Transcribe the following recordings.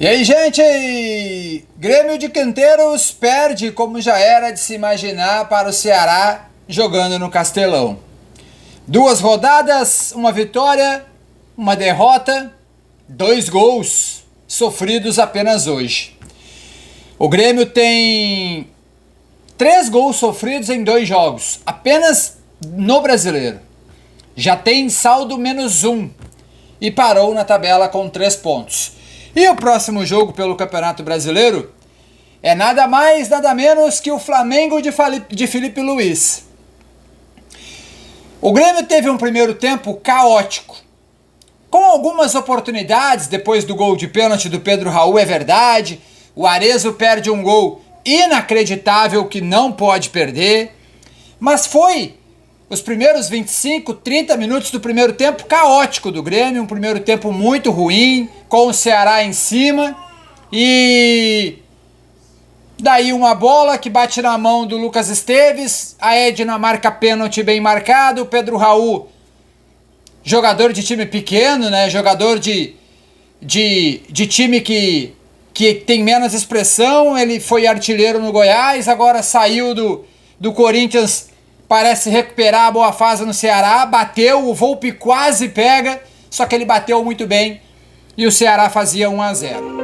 E aí, gente? Grêmio de Canteiros perde, como já era de se imaginar, para o Ceará jogando no Castelão. 2 rodadas, uma vitória, uma derrota, 2 gols sofridos apenas hoje. O Grêmio tem 3 gols sofridos em 2 jogos, apenas no Brasileiro. Já tem saldo -1 e parou na tabela com 3 pontos. E o próximo jogo pelo Campeonato Brasileiro é nada mais, nada menos que o Flamengo de Felipe Luiz. O Grêmio teve um primeiro tempo caótico, com algumas oportunidades depois do gol de pênalti do Pedro Raul, é verdade. O Arezzo perde um gol inacreditável que não pode perder, mas foi os primeiros 25, 30 minutos do primeiro tempo caótico do Grêmio, um primeiro tempo muito ruim, com o Ceará em cima, e daí uma bola que bate na mão do Lucas Esteves, a Edna marca pênalti bem marcado, o Pedro Raul, jogador de time pequeno, né, jogador de time que tem menos expressão, ele foi artilheiro no Goiás, agora saiu do Corinthians, parece recuperar a boa fase no Ceará, bateu, o Volpi quase pega, só que ele bateu muito bem e o Ceará fazia 1-0.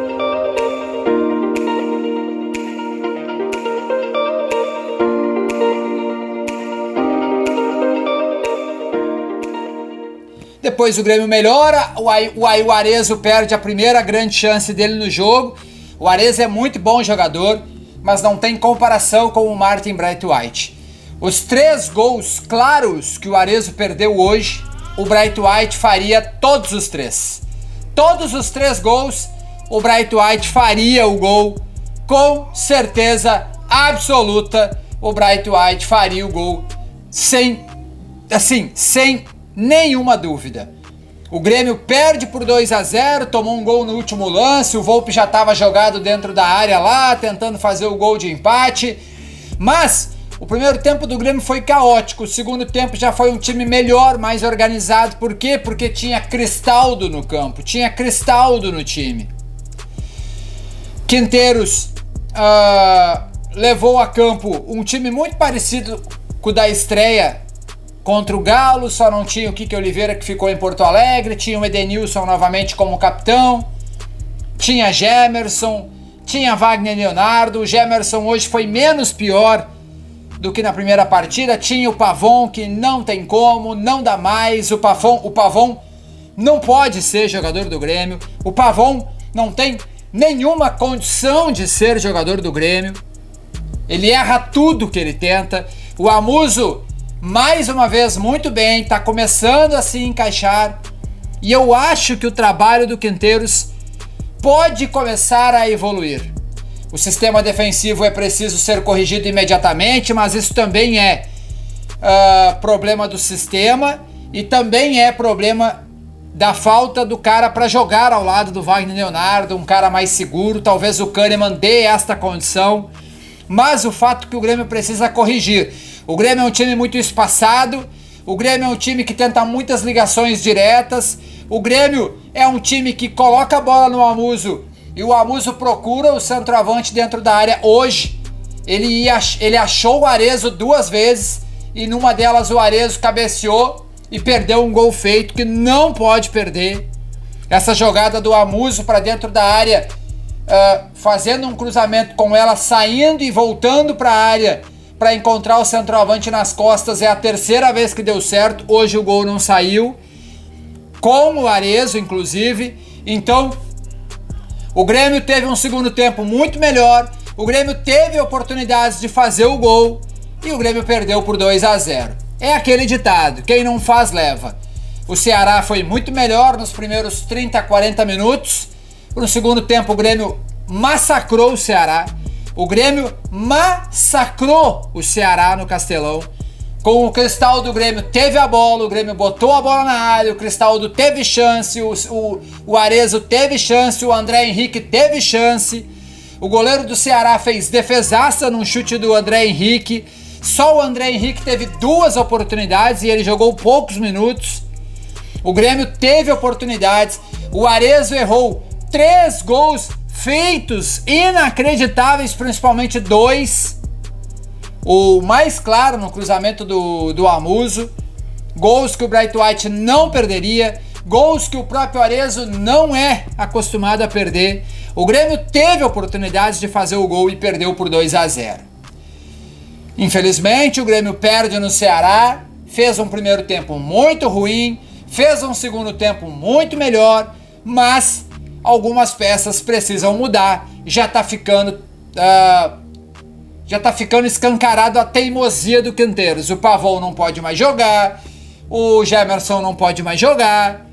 Depois o Grêmio melhora, o Arezzo perde a primeira grande chance dele no jogo. O Arezzo é muito bom jogador, mas não tem comparação com o Martin Braithwaite. Os 3 gols claros que o Arezzo perdeu hoje, o Braithwaite faria todos os 3. Todos os 3 gols, o Braithwaite faria o gol, com certeza absoluta. O Braithwaite faria o gol sem nenhuma dúvida. O Grêmio perde por 2-0, tomou um gol no último lance, o Volpi já estava jogado dentro da área lá, tentando fazer o gol de empate, mas o primeiro tempo do Grêmio foi caótico, o segundo tempo já foi um time melhor, mais organizado. Por quê? Porque tinha Cristaldo no campo, tinha Cristaldo no time. Quinteiros levou a campo um time muito parecido com o da estreia contra o Galo, só não tinha o Kike Oliveira, que ficou em Porto Alegre, tinha o Edenilson novamente como capitão, tinha Gemerson, tinha Wagner Leonardo. O Gemerson hoje foi menos pior do que na primeira partida, tinha o Pavon, que não tem como, não dá mais, o Pavon não pode ser jogador do Grêmio, o Pavon não tem nenhuma condição de ser jogador do Grêmio, ele erra tudo que ele tenta. O Amuso, mais uma vez, muito bem, tá começando a se encaixar, e eu acho que o trabalho do Quinteiros pode começar a evoluir. O sistema defensivo é preciso ser corrigido imediatamente, mas isso também é problema do sistema e também é problema da falta do cara para jogar ao lado do Wagner Leonardo, um cara mais seguro. Talvez o Kahneman dê esta condição, mas o fato que o Grêmio precisa corrigir. O Grêmio é um time muito espaçado, o Grêmio é um time que tenta muitas ligações diretas, o Grêmio é um time que coloca a bola no Amuso e o Amuso procura o centroavante dentro da área. Hoje ele achou o Arezzo 2 vezes e numa delas o Arezzo cabeceou e perdeu um gol feito que não pode perder. Essa jogada do Amuso para dentro da área, fazendo um cruzamento com ela, saindo e voltando para a área para encontrar o centroavante nas costas, é a 3ª vez que deu certo. Hoje o gol não saiu, com o Arezzo inclusive. Então o Grêmio teve um segundo tempo muito melhor, o Grêmio teve oportunidades de fazer o gol e o Grêmio perdeu por 2-0. É aquele ditado, quem não faz leva. O Ceará foi muito melhor nos primeiros 30, 40 minutos. No segundo tempo o Grêmio massacrou o Ceará. O Grêmio massacrou o Ceará no Castelão. Com o Cristaldo, o Grêmio teve a bola, o Grêmio botou a bola na área, o Cristaldo teve chance, o Arezzo teve chance, o André Henrique teve chance. O goleiro do Ceará fez defesaça num chute do André Henrique. Só o André Henrique teve 2 oportunidades e ele jogou poucos minutos. O Grêmio teve oportunidades. O Arezzo errou 3 gols defeitos inacreditáveis, principalmente dois. O mais claro no cruzamento do Amuso. Gols que o Bright White não perderia. Gols que o próprio Arezzo não é acostumado a perder. O Grêmio teve oportunidades de fazer o gol e perdeu por 2-0. Infelizmente, o Grêmio perde no Ceará. Fez um primeiro tempo muito ruim. Fez um segundo tempo muito melhor. Mas algumas peças precisam mudar. Já tá ficando escancarado a teimosia do Quinteiros. O Pavão não pode mais jogar. O Gemerson não pode mais jogar.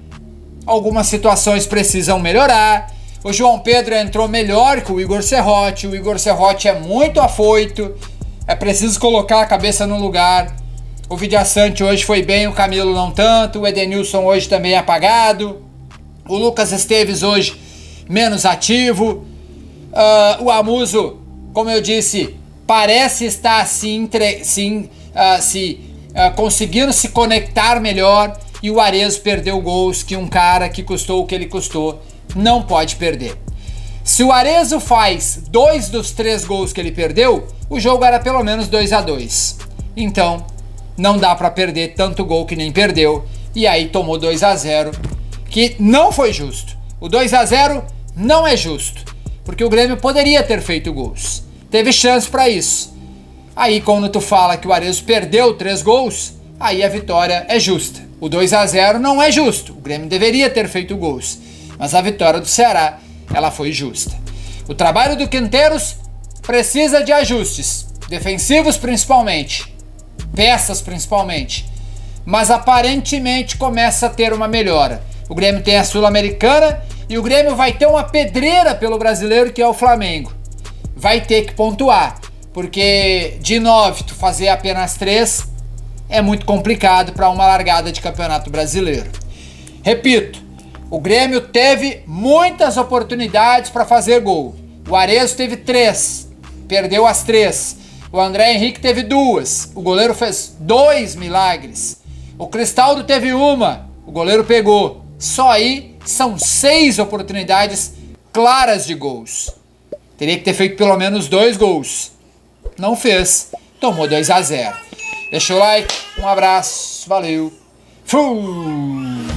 Algumas situações precisam melhorar. O João Pedro entrou melhor que o Igor Serrote. O Igor Serrote é muito afoito. É preciso colocar a cabeça no lugar. O Vidiaçante hoje foi bem, o Camilo não tanto. O Edenilson hoje também apagado. O Lucas Esteves hoje menos ativo. O Amuso, como eu disse, parece estar conseguindo se conectar melhor. E o Arezzo perdeu gols que um cara que custou o que ele custou não pode perder. Se o Arezzo faz 2 dos 3 gols que ele perdeu, o jogo era pelo menos 2-2. Então, não dá para perder tanto gol que nem perdeu. E aí tomou 2-0, que não foi justo. O 2-0 não é justo, porque o Grêmio poderia ter feito gols. Teve chance para isso. Aí quando tu fala que o Arezzo perdeu 3 gols, aí a vitória é justa. O 2-0 não é justo. O Grêmio deveria ter feito gols. Mas a vitória do Ceará, ela foi justa. O trabalho do Quinteiros precisa de ajustes. Defensivos principalmente. Peças principalmente. Mas aparentemente começa a ter uma melhora. O Grêmio tem a Sul-Americana e o Grêmio vai ter uma pedreira pelo brasileiro, que é o Flamengo. Vai ter que pontuar. Porque de 9 tu fazer apenas 3 é muito complicado para uma largada de campeonato brasileiro. Repito, o Grêmio teve muitas oportunidades para fazer gol. O Arezzo teve 3, perdeu as 3. O André Henrique teve 2, o goleiro fez 2 milagres. O Cristaldo teve 1, o goleiro pegou. Só aí são 6 oportunidades claras de gols. Teria que ter feito pelo menos 2 gols. Não fez, tomou 2-0. Deixa o like, um abraço, valeu, fui!